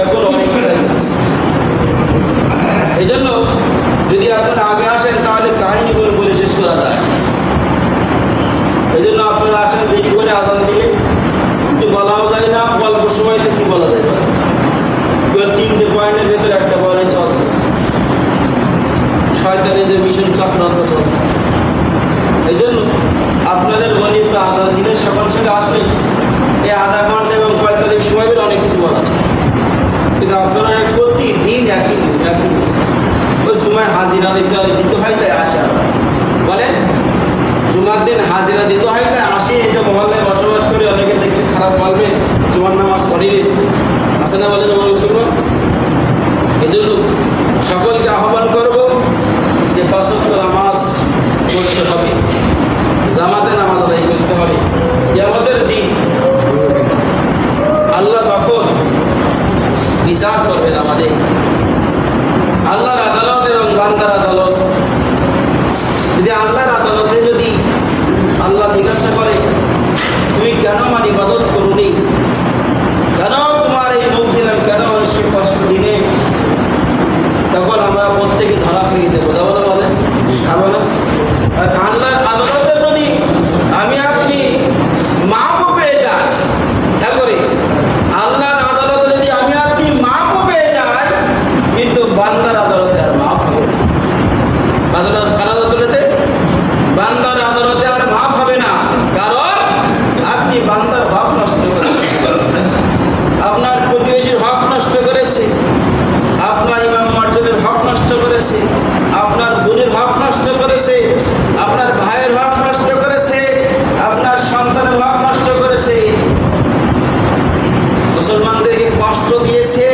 এখন অনেক বেড়ে গেছে। এই জন্য যদি আপনারা আগে আসেন তাহলে কাহিনী বলে শেষ করা যায়। এই জন্য আপনারা আসেন দেরি করে, আজান দিলে কিছু বলাও যায় না, অল্প সময়তে কি বলা যায় না। 3টে পয়েন্টের ভেতরে একটা পয়েন্ট চলছে, শয়তানের যে মিশন চক্রান্ত চলছে। এই জন্য আপনাদের বলি একটু আজান দিলে সকাল সকাল আসলে এই আধা ঘন্টা এবং 45 সময় বের অনেক কিছু বলা যায়, কিন্তু আপনারা প্রতিদিন একই ওই সময় হাজিরা দিতে হয় তাই আসে। বলেন জুমার দিন হাজিরা দিতে হয় তাই আসে। এটা মহল্লায় বসবাস করে অনেকে দেখলে খারাপ বলবে জুমার নামাজ পড়িনি, আসে না বলেন আমার মুসলমান। এই জন্য সকলকে আহ্বান করবো যে 5 ওয়াক্ত নামাজ পড়তে হবে, জামাতে নামাজ আদায় করতে হবে। কিয়ামতের দিন আল্লাহ যখন বিচার করবেন আমাদের, আল্লাহর আদালত এবং বান্দার আদালত, যদি আল্লাহর আদালতে যদি আল্লাহ জিজ্ঞাসা করে তুমি কেন আমার ইবাদত করুনি, কেন তোমার এই মুখ দিলাম, কেন মানুষকে কষ্ট দিনে, তখন আমরা প্রত্যেকে ধরা পেয়ে যাবো। বলে বলেন খাবো না। আর আল্লাহর আদালতের প্রতি আমি আপনি মাপও পেয়ে যাই, তারপরে আল্লাহর আদালতে যদি আমি আপনি মাপও পেয়ে যাই, কিন্তু বান্দার আদালতে আর মাপ হবে না। আদালতে বান্দার আদালতে আর মাপ হবে না, কারণ আপনি বান্দার হক নষ্ট করেছেন, আপনার প্রতিবেশীর হক নষ্ট করেছে, আপনার ইমাম মসজিদের হক নষ্ট করেছে, আপনার বোনের হক নষ্ট করেছে, আপনার ভাইয়ের হক নষ্ট করেছে, আপনার সন্তানের হক নষ্ট করেছে, মুসলমানদেরকে কষ্ট দিয়েছে,